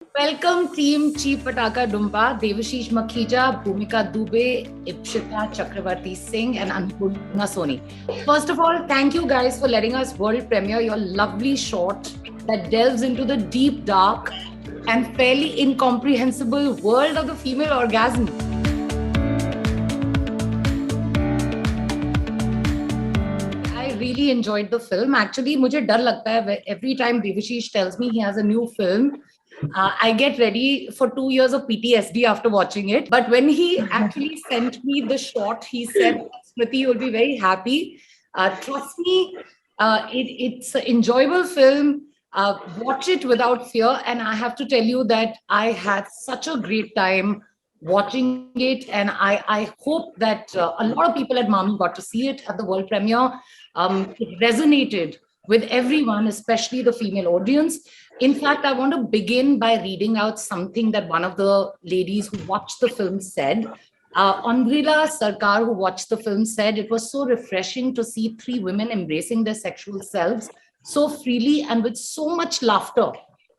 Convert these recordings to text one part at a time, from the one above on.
Welcome team Cheepatakadumpa, Devashish Makhija, Bhumika Dube, Ipshita, Chakraborty, Singh and Annapurna, Soni. First of all, thank you guys for letting us world premiere your lovely short that delves into the deep, dark and fairly incomprehensible world of the female orgasm. I really enjoyed the film. Actually, मुझे डर लगता है every time Devashish tells me he has a new film. I get ready for 2 years of PTSD after watching it. But when he actually sent me the shot, he said, Smriti, you'll be very happy. Trust me, it's an enjoyable film. Watch it without fear. And I have to tell you that I had such a great time watching it. And I hope that a lot of people at MAMI got to see it at the world premiere. It resonated with everyone, especially the female audience. In fact, I want to begin by reading out something that one of the ladies who watched the film said. Andrila Sarkar, who watched the film, said it was so refreshing to see 3 women embracing their sexual selves so freely and with so much laughter.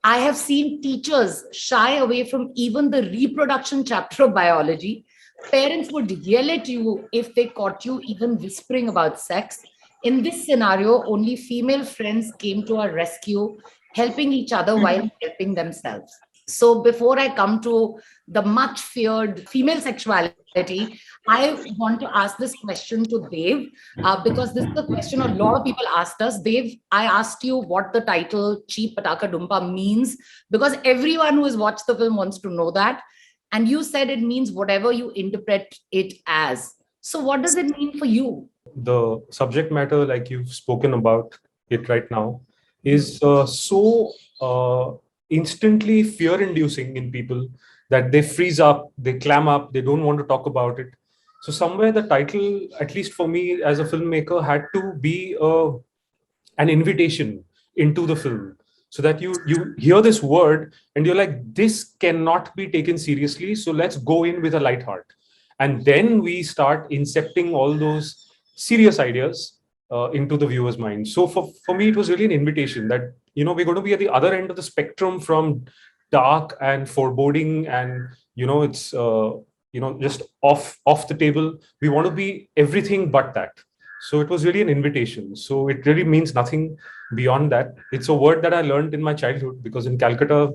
I have seen teachers shy away from even the reproduction chapter of biology. Parents would yell at you if they caught you even whispering about sex. In this scenario, only female friends came to our rescue, helping each other while helping themselves. So before I come to the much feared female sexuality, I want to ask this question to Dev, because this is the question a lot of people asked us. Dev, I asked you what the title Cheepatakadumpa means, because everyone who has watched the film wants to know that. And you said it means whatever you interpret it as. So what does it mean for you? The subject matter, like you've spoken about it right now, is so instantly fear-inducing in people that they freeze up, they clam up, they don't want to talk about it. So somewhere the title, at least for me as a filmmaker, had to be an invitation into the film, so that you hear this word and you're like, this cannot be taken seriously. So let's go in with a light heart, and then we start incepting all those serious ideas into the viewer's mind. So for me, it was really an invitation that, we're going to be at the other end of the spectrum from dark and foreboding, and, it's, just off the table. We want to be everything but that. So it was really an invitation. So it really means nothing beyond that. It's a word that I learned in my childhood, because in Calcutta,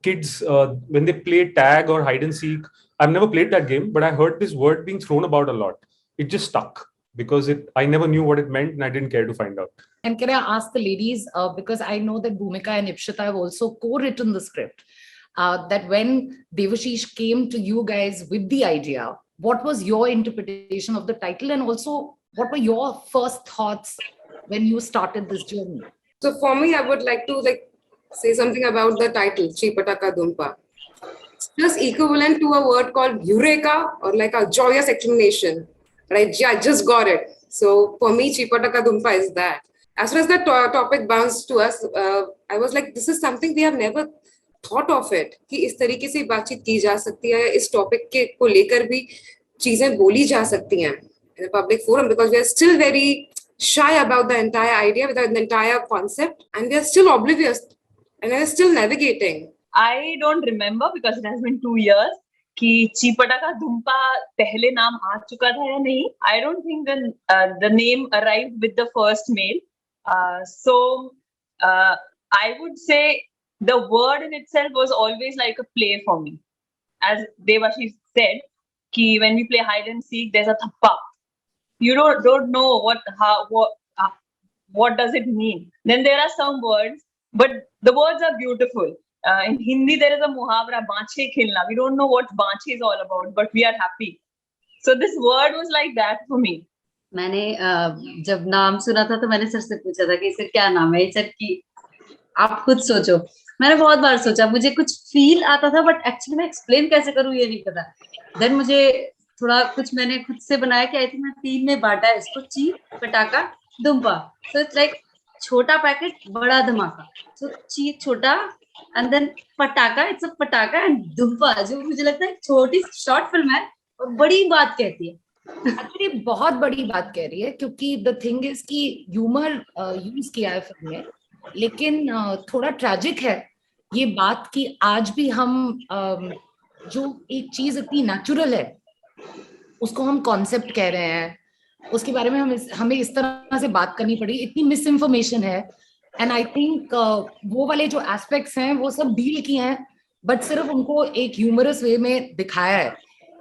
kids, when they play tag or hide and seek, I've never played that game, but I heard this word being thrown about a lot. It just stuck because I never knew what it meant and I didn't care to find out. And can I ask the ladies, because I know that Bhumika and Ipshita have also co-written the script, that when Devashish came to you guys with the idea, what was your interpretation of the title? And also, what were your first thoughts when you started this journey? So for me, I would like to say something about the title, Cheepatakadumpa. It's just equivalent to a word called eureka, or like a joyous exclamation. Right? I just got it. So for me, Cheepatakadumpa is that. As far as the topic bounced to us, I was like, this is something we have never thought of it. कि इस तरीके से बातचीत की जा सकती है, इस टॉपिक के को लेकर भी चीजें बोली जा सकती हैं in a public forum, because we are still very shy about the entire idea, with the entire concept, and we are still oblivious and we are still navigating. I don't remember because it has been 2 years. कि चीपटाकादुम्पा पहले नाम आ चुका था या नहीं. I don't think the name arrived with the first mail. So I would say the word in itself was always like a play for me. As Devashish said, कि when we play hide and seek, there's a thappa. You don't know what does it mean. Then there are some words, but the words are beautiful. In Hindi, there is a muhavra, baanche khilna. We don't know what baanche is all about, but we are happy. So this word was like that for me. मैंने जब नाम सुना था तो मैंने sir से पूछा था कि इसका क्या नाम है. सर की आप खुद सोचो. मैंने बहुत बार सोचा, मुझे कुछ फील आता था, बट एक्चुअली मैं एक्सप्लेन कैसे करूँ ये नहीं पता. देन मुझे थोड़ा कुछ मैंने खुद से बनाया कि आई थिंक मैं 3 में बांटा है इसको. ची पटाका दुम्पा. सो इट्स लाइक छोटा पैकेट बड़ा धमाका. सो ची छोटा एंड देन पटाका, इट्स अ पटाका एंड दुम्पा, जो मुझे लगता है छोटी शॉर्ट फिल्म है और बड़ी बात कहती है. एक्चुअली बहुत बड़ी बात कह रही है, क्योंकि द थिंग इज कि ह्यूमर यूज किया है फिल्म में, लेकिन थोड़ा ट्रैजिक है. ये बात कि आज भी हम जो एक चीज इतनी नेचुरल है उसको हम कॉन्सेप्ट कह रहे हैं, उसके बारे में हमें इस तरह से बात करनी पड़ी, इतनी मिस इन्फॉर्मेशन है। एंड आई थिंक वो वाले जो एस्पेक्ट्स हैं वो सब डील किए हैं, बट सिर्फ उनको एक ह्यूमरस वे में दिखाया है।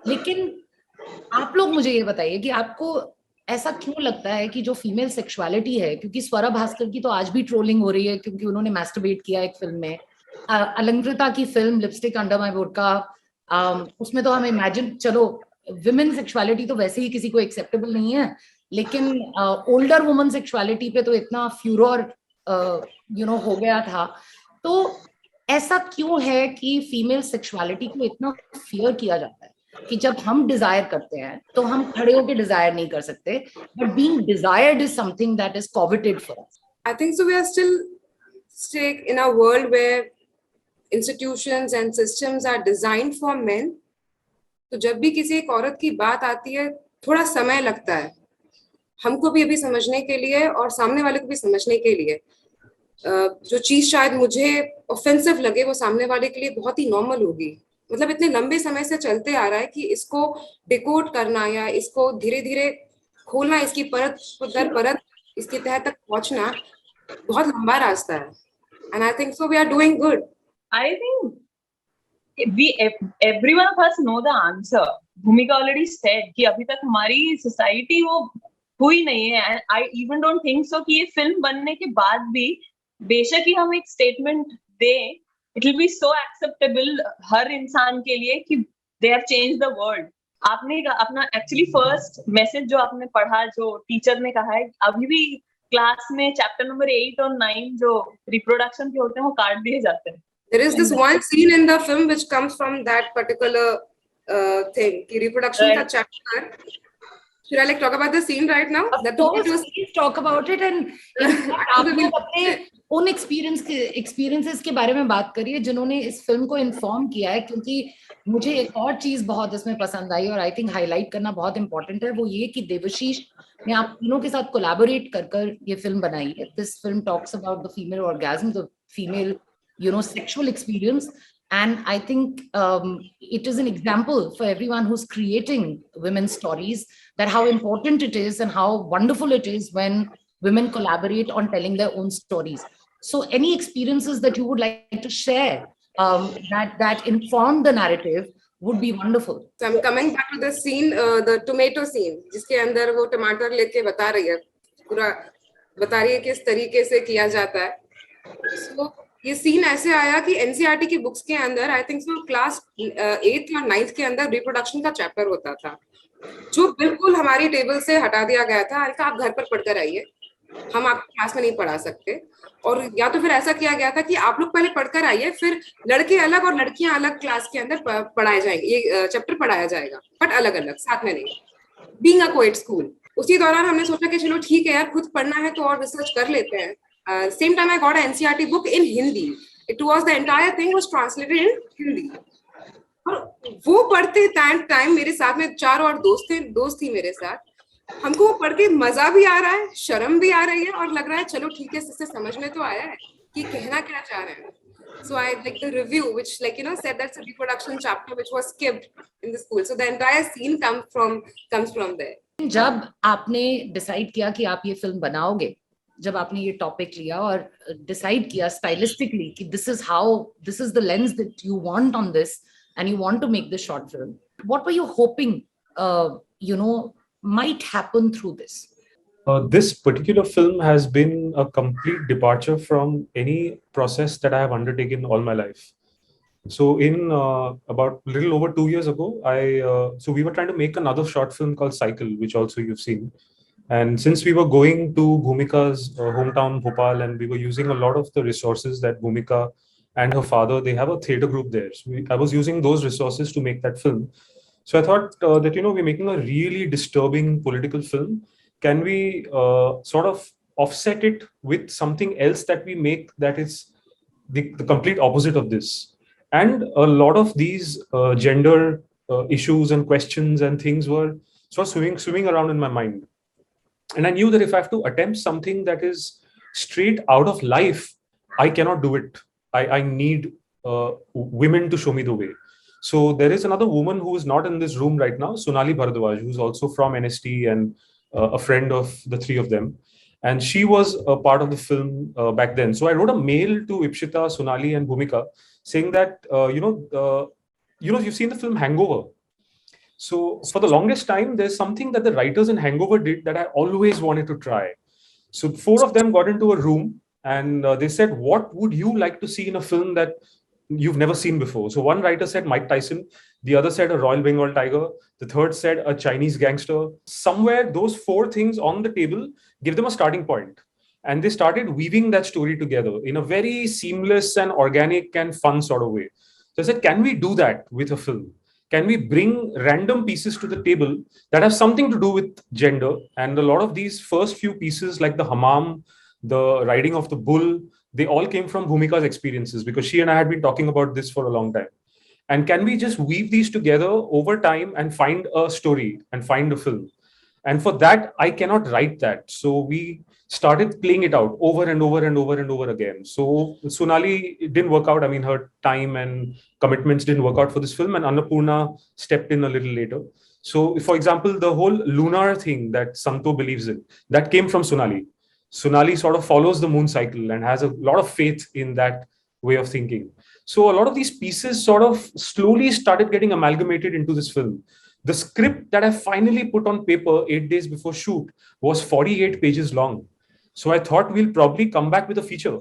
लेकिन आप लोग मुझे ये बताइए कि आपको ऐसा क्यों लगता है कि जो फीमेल सेक्सुअलिटी है, क्योंकि स्वरा भास्कर की तो आज भी ट्रोलिंग हो रही है क्योंकि उन्होंने मैस्टरबेट किया एक फिल्म में, अलंकृता की फिल्म लिपस्टिक अंडर माय बुर्का, उसमें तो हम इमेजिन, चलो विमेन सेक्सुअलिटी तो वैसे ही किसी को एक्सेप्टेबल नहीं है, लेकिन ओल्डर वुमन सेक्सुअलिटी पे तो इतना फ्यूरोर हो गया था। तो ऐसा क्यों है कि फीमेल सेक्सुअलिटी को इतना फियर किया जाता है कि जब हम डिजायर करते हैं तो हम खड़े होकर डिजायर नहीं कर सकते, but being desired is something that is coveted for us. I think so. We are still stuck in a world where institutions and systems are designed for men. तो जब भी किसी एक औरत की बात आती है थोड़ा समय लगता है हमको भी अभी समझने के लिए और सामने वाले को भी समझने के लिए। जो चीज शायद मुझे ऑफेंसिव लगे वो सामने वाले के लिए बहुत ही नॉर्मल होगी। मतलब इतने लंबे समय से चलते आ रहा है कि इसको डिकोड करना या इसको धीरे धीरे खोलना, इसकी परत दर परत इसकी तह तक पहुंचना बहुत लंबा रास्ता है। And I think so we are doing good. I think every one of us know the answer. Bhumika already said कि अभी तक हमारी society वो हुई नहीं है, and I even don't think so कि ये फिल्म बनने के बाद भी बेशक ही हम एक स्टेटमेंट दें, it will be so acceptable हर इंसान के लिए कि they have changed the world. आपने अपना एक्चुअली फर्स्ट मैसेज जो आपने पढ़ा, जो टीचर ने कहा है, अभी भी क्लास में चैप्टर नंबर 8 और 9 जो रिप्रोडक्शन के होते हैं वो काट दिए जाते हैं। There is this one scene in the film which comes from that particular thing, ki reproduction ka chapter. Should I like talk about the scene right now? Of course, please talk about it. And आप लोग अपने उन experiences के बारे में बात करिए जिन्होंने इस फिल्म को इन्फॉर्म किया है, क्योंकि मुझे एक और चीज बहुत इसमें पसंद आई और आई थिंक हाईलाइट करना बहुत इंपॉर्टेंट है, वो ये कि देवशीष ने आप तीनों के साथ कोलैबोरेट कर ये फिल्म बनाई है। This film talks about the female orgasm, the female sexual experience, and I think it is an example for everyone who's creating women's stories, that how important it is and how wonderful it is when women collaborate on telling their own stories. So any experiences that you would like to share that inform the narrative would be wonderful. So I'm coming back to the scene, the tomato scene, जिसके अंदर वो टमाटर लेके बता रही है, पूरा बता रही है किस तरीके से किया जाता है। So ये सीन ऐसे आया कि एनसीईआरटी की बुक्स के अंदर आई थिंक सो क्लास 8th या 9th के अंदर रिप्रोडक्शन का चैप्टर होता था, जो बिल्कुल हमारी टेबल से हटा दिया गया था। आप घर पर पढ़कर आइए, हम आपको क्लास में नहीं पढ़ा सकते। और या तो फिर ऐसा किया गया था कि आप लोग पहले पढ़कर आइए, फिर लड़के अलग और लड़कियां अलग क्लास के अंदर पढ़ाए जाएंगे, ये चैप्टर पढ़ाया जाएगा, बट अलग अलग, साथ में नहीं, बीइंग अ कोएड स्कूल। उसी दौरान हमने सोचा कि चलो ठीक है यार, खुद पढ़ना है तो और रिसर्च कर लेते हैं। Same time I got an NCERT book in Hindi. It was the entire thing was translated in Hindi. और वो पढ़ते टाइम मेरे साथ में 4 और दोस्त थी मेरे साथ। हमको वो पढ़ के मजा भी आ रहा है, शर्म भी आ रही है और लग रहा है चलो ठीक है, इससे समझ में तो आया है कि कहना क्या चाह रहे हैं। So I like the review which said that's a reproduction chapter which was skipped in the school. So the entire scene comes from there. जब आपने डिसाइड किया कि आप ये फिल्म बनाओगे, जब आपने ये टॉपिक लिया और डिसाइड किया स्टाइलिस्टिकली कि this is the lens that you want on this and you want to make this short film, what were you hoping might happen through this? This particular film has been a complete departure from any process that I have undertaken all my life. So in about a little over 2 years ago, so we were trying to make another short film called Cycle, which also you've seen. And since we were going to Bhumika's hometown, Bhopal, and we were using a lot of the resources that Bhumika and her father, they have a theatre group there. So I was using those resources to make that film. So I thought that, we're making a really disturbing political film. Can we sort of offset it with something else that we make that is the complete opposite of this? And a lot of these gender issues and questions and things were sort of swimming around in my mind. And I knew that if I have to attempt something that is straight out of life, I cannot do it. I need women to show me the way. So there is another woman who is not in this room right now, Sonali Bharadwaj, who's also from NST and a friend of the three of them. And she was a part of the film back then. So I wrote a mail to Ipshita, Sonali, and Bhumika saying that, you've seen the film Hangover. So for the longest time, there's something that the writers in Hangover did that I always wanted to try. So four of them got into a room and they said, what would you like to see in a film that you've never seen before? So one writer said Mike Tyson, the other said a Royal Bengal tiger, the third said a Chinese gangster. Somewhere those four things on the table give them a starting point. And they started weaving that story together in a very seamless and organic and fun sort of way. So I said, can we do that with a film? Can we bring random pieces to the table that have something to do with gender? And a lot of these first few pieces, like the hammam, the riding of the bull, they all came from Bhumika's experiences because she and I had been talking about this for a long time. And can we just weave these together over time and find a story and find a film? And for that, I cannot write that. So we started playing it out over and over and over and over again. So Sonali, it didn't work out. I mean, her time and commitments didn't work out for this film. And Annapurna stepped in a little later. So, for example, the whole lunar thing that Santo believes in, that came from Sonali. Sonali sort of follows the moon cycle and has a lot of faith in that way of thinking. So a lot of these pieces sort of slowly started getting amalgamated into this film. The script that I finally put on paper 8 days before shoot was 48 pages long. So I thought we'll probably come back with a feature.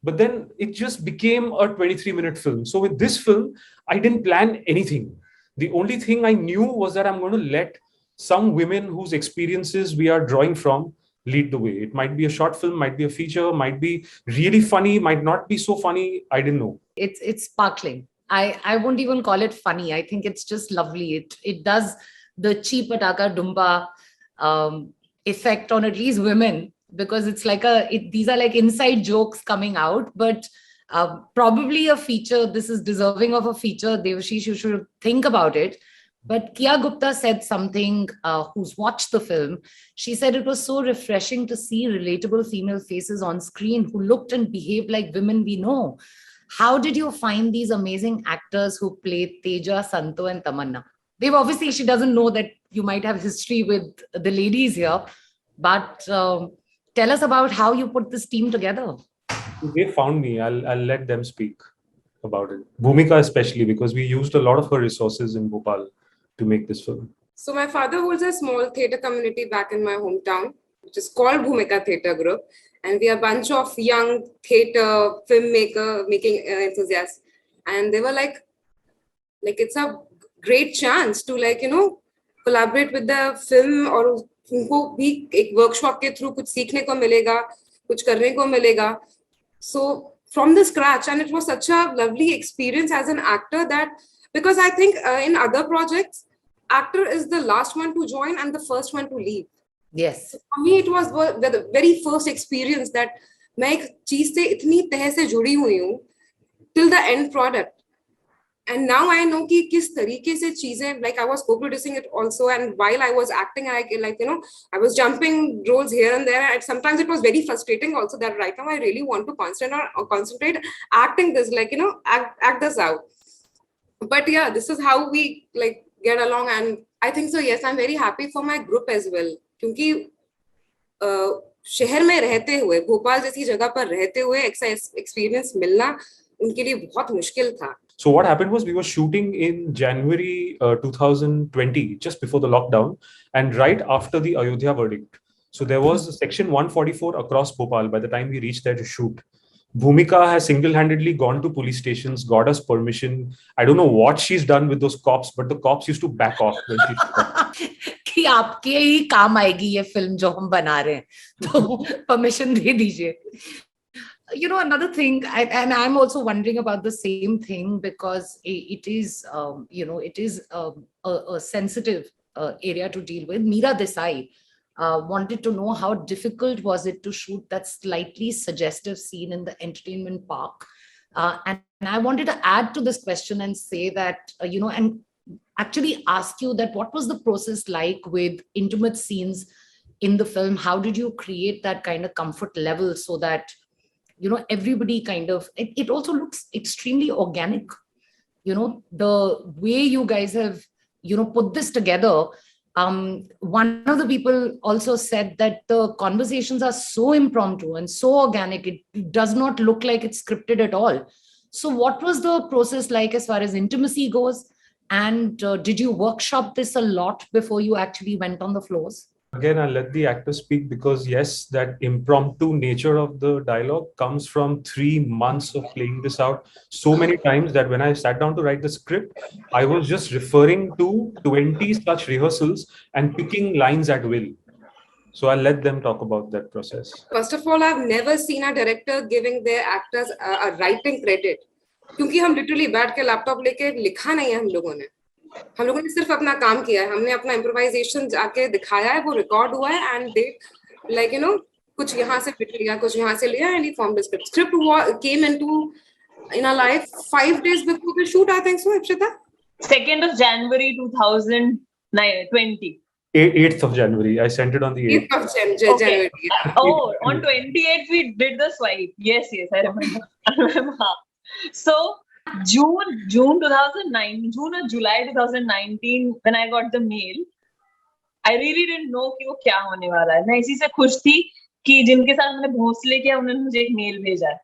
But then it just became a 23-minute film. So with this film, I didn't plan anything. The only thing I knew was that I'm going to let some women whose experiences we are drawing from lead the way. It might be a short film, might be a feature, might be really funny, might not be so funny. I didn't know. It's sparkling. I won't even call it funny. I think it's just lovely. It does the Cheepatakadumpa effect on at least women, because it's like these are like inside jokes coming out, but probably a feature. This is deserving of a feature. Devashish, you should think about it. But Kia Gupta said something, who's watched the film. She said it was so refreshing to see relatable female faces on screen who looked and behaved like women we know. How did you find these amazing actors who played Teja, Santo, and Tamanna? Obviously, she doesn't know that you might have history with the ladies here, but tell us about how you put this team together. They found me. I'll let them speak about it. Bhumika especially, because we used a lot of her resources in Bhopal to make this film. So my father holds a small theatre community back in my hometown, which is called Bhumika Theatre Group. And we are a bunch of young theatre, filmmaker, making enthusiasts. And they were like, it's a great chance to collaborate with the film, और उनको भी एक workshop के through कुछ सीखने को मिलेगा, कुछ करने को मिलेगा. So from the scratch, and it was such a lovely experience as an actor that, because I think in other projects, actor is the last one to join and the first one to leave. Yes. For me, it was the very first experience that मैं एक चीज से इतनी तह से जुड़ी हुई हूँ till the end product. And now I know कि किस तरीके से चीजें, like I was co-producing it also, and while I was acting, I was jumping roles here and there, and sometimes it was very frustrating also that right now I really want to concentrate acting this, act this out. But yeah, this is how we get along, and I think so. Yes, I'm very happy for my group as well, क्योंकि शहर में रहते हुए, भोपाल जैसी जगह पर रहते हुए ऐसा एक्सपीरियंस मिलना उनके लिए बहुत मुश्किल था. So what happened was we were shooting in January 2020, just before the lockdown, and right after the Ayodhya verdict. So there was section 144 across Bhopal by the time we reached there to shoot. Bhumika has single-handedly gone to police stations, got us permission. I don't know what she's done with those cops, but the cops used to back off when she कि आपके ही काम आएगी ये film जो हम बना रहे हैं, तो permission दे दीजिए. Another thing, and I'm also wondering about the same thing, because it is, it is a sensitive area to deal with. Meera Desai wanted to know how difficult was it to shoot that slightly suggestive scene in the entertainment park. And I wanted to add to this question and say that, and actually ask you that what was the process like with intimate scenes in the film? How did you create that kind of comfort level so that everybody kind of, it also looks extremely organic. The way you guys have, put this together. One of the people also said that the conversations are so impromptu and so organic. It does not look like it's scripted at all. So what was the process like as far as intimacy goes? And did you workshop this a lot before you actually went on the floors? Again, I'll let the actor speak, because yes, that impromptu nature of the dialogue comes from 3 months of playing this out so many times that when I sat down to write the script, I was just referring to 20 such rehearsals and picking lines at will. So I'll let them talk about that process. First of all, I've never seen a director giving their actors a writing credit. क्योंकि हम literally बैठ के laptop लेके लिखा नहीं है हम लोगों ने सिर्फ अपना काम किया है, हमने अपना इम्प्रोवाइजेशन जाके दिखाया है, वो रिकॉर्ड हुआ है, एंड दे लाइक कुछ यहाँ से पिट लिया, कुछ यहाँ से लिया, and he form the script came into in our life 5 days before the shoot, I think so, Ipshita? 2nd of January 2020. 8th of January. I sent it on the 8th. 8th of January. Oh, on 28th we did the swipe. Yes, I remember. So June 2009, June or July 2019, when I got the mail, I really didn't know कि वो क्या होने वाला है. मैं इसी से खुश थी कि जिनके साथ मैंने भोंसले किया उन्होंने मुझे एक मेल भेजा है.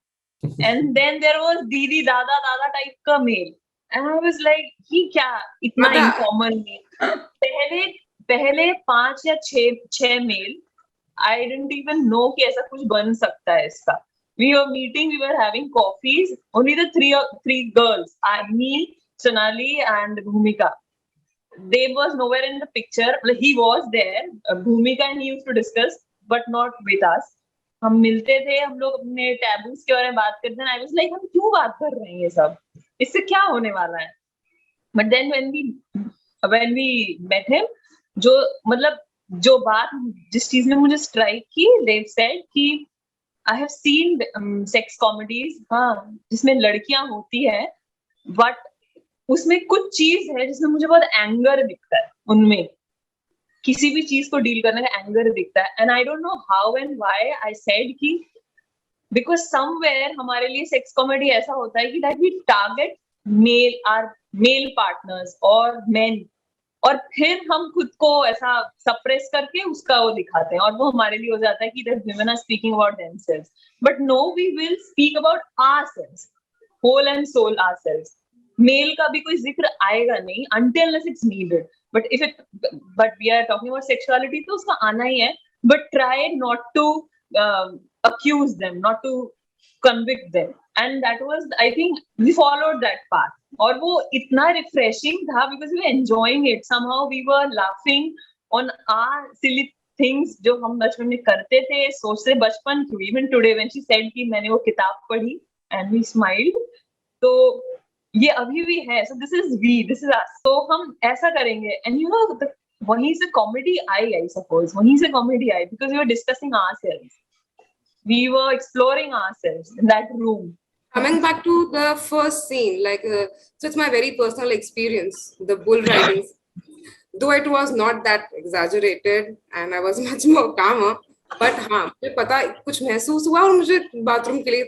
And then there was दीदी दादा type का mail, and I was like, ये क्या इतना informal मेल. पहले 5 या 6 mail, I didn't even know कि ऐसा कुछ बन सकता है इसका. We were meeting, we were having coffees, only the three girls, me, Sonali and Bhumika. Dave was nowhere in the picture. He was there, Bhumika and he used to discuss, but not with us. हम मिलते थे, हम लोग अपने taboos के बारे में बात करते हैं. I was like, हम क्यों बात कर रहे हैं ये सब, इससे क्या होने वाला है. But then when we met him, जो बात जिस चीज ने मुझे स्ट्राइक की, Dave said कि I have seen sex comedies, जिसमें लड़कियां होती है, but उसमें कुछ चीज है जिसमें मुझे बहुत एंगर दिखता है. उनमें किसी भी चीज को डील करने का एंगर दिखता है. And I don't know how and why I said कि because somewhere हमारे लिए sex comedy ऐसा होता है कि that we target male partners or men, और फिर हम खुद को ऐसा सप्रेस करके उसका वो दिखाते हैं, और वो हमारे लिए हो जाता है कि that women are speaking about themselves. But no, we will speak about ourselves, whole and soul ourselves. Male का भी कोई जिक्र आएगा नहीं until unless it's needed. But we are talking about sexuality, तो उसका आना ही है. But try not to accuse them, not to convict them. And that was, I think, we followed that path. और वो इतना refreshing था because we were enjoying it. Somehow we were laughing on our silly things जो हम बचपन में करते थे, सोचते बचपन क्यों. Even today when she said कि मैंने वो किताब पढ़ी and we smiled, तो ये अभी भी है. So this is us. तो हम ऐसा करेंगे. And वहीं से comedy आई, I suppose. वहीं से comedy I because we were discussing ourselves. We were exploring ourselves in that room. Coming back to the first scene, so it's my very personal experience, the bull riding. Though it was not that exaggerated and I was much more calmer, but हाँ, मुझे पता कुछ महसूस हुआ और मुझे bathroom के लिए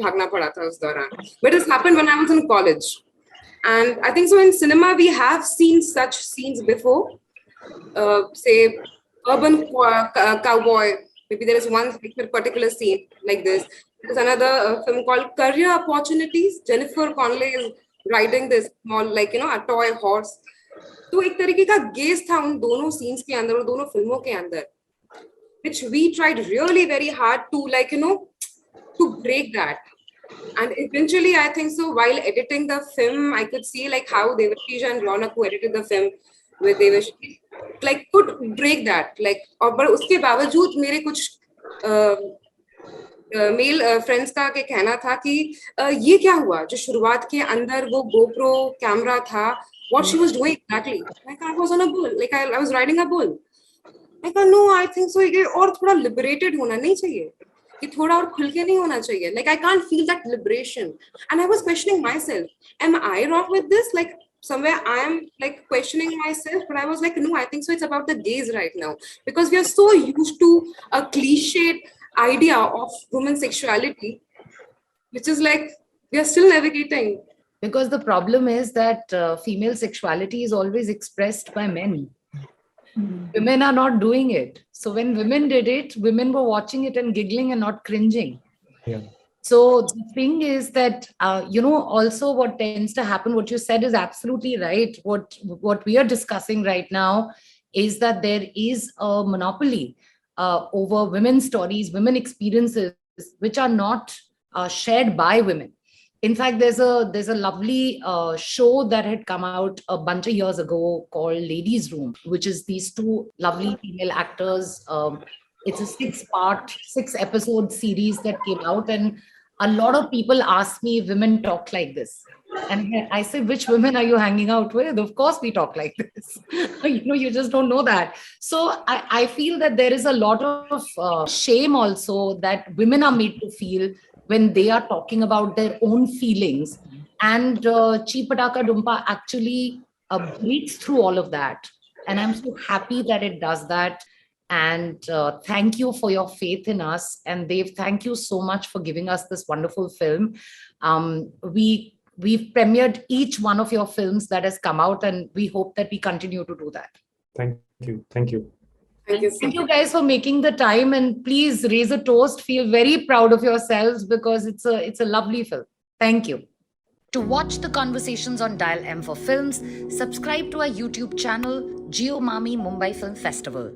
भागना पड़ा था उस दौरान. But it happened when I was in college, and I think so in cinema we have seen such scenes before. Say urban cowboy. Maybe there is one particular scene like this. There's another film called Career Opportunities. Jennifer Connelly is riding this small, a toy horse. तो एक तरीके का gauge था उन दोनों scenes के अंदर और दोनों फिल्मों के अंदर, which we tried really very hard to to break that. And eventually, I think so, while editing the film, I could see how Devashish and Ronak, who edited the film with Devashish, could break that. और पर उसके बावजूद मेरे कुछ male friends का के कहना था कि ये क्या हुआ जो शुरुआत के अंदर वो GoPro कैमरा था, what she was doing exactly. I was on a bull, I was riding a bull. No, I think so ये और थोड़ा liberated होना नहीं चाहिए, कि थोड़ा और खुल के नहीं होना चाहिए. I can't feel that liberation. And I was questioning myself, am I wrong with this? Somewhere I am questioning myself, but I was no, I think so it's about the gaze right now, because we are so used to a cliched idea of women's sexuality, which is like we are still navigating. Because the problem is that female sexuality is always expressed by men. Women are not doing it. So when women did it, women were watching it and giggling and not cringing. Yeah. So the thing is that, also what tends to happen, what you said is absolutely right. What we are discussing right now is that there is a monopoly over women's stories, women experiences, which are not shared by women. In fact, there's a lovely show that had come out a bunch of years ago called Ladies' Room, which is these two lovely female actors. It's a 6-episode series that came out, and a lot of people ask me if women talk like this. And I say, which women are you hanging out with? Of course we talk like this. You just don't know that. So I feel that there is a lot of shame also that women are made to feel when they are talking about their own feelings. And Cheepatakadumpa actually breaks through all of that. And I'm so happy that it does that. And thank you for your faith in us. And Dev, thank you so much for giving us this wonderful film. We've premiered each one of your films that has come out, and we hope that we continue to do that. Thank you. Thank you. Thank you guys for making the time, and please raise a toast. Feel very proud of yourselves because it's a lovely film. Thank you. To watch the conversations on Dial M for Films, subscribe to our YouTube channel, Jio MAMI Mumbai Film Festival.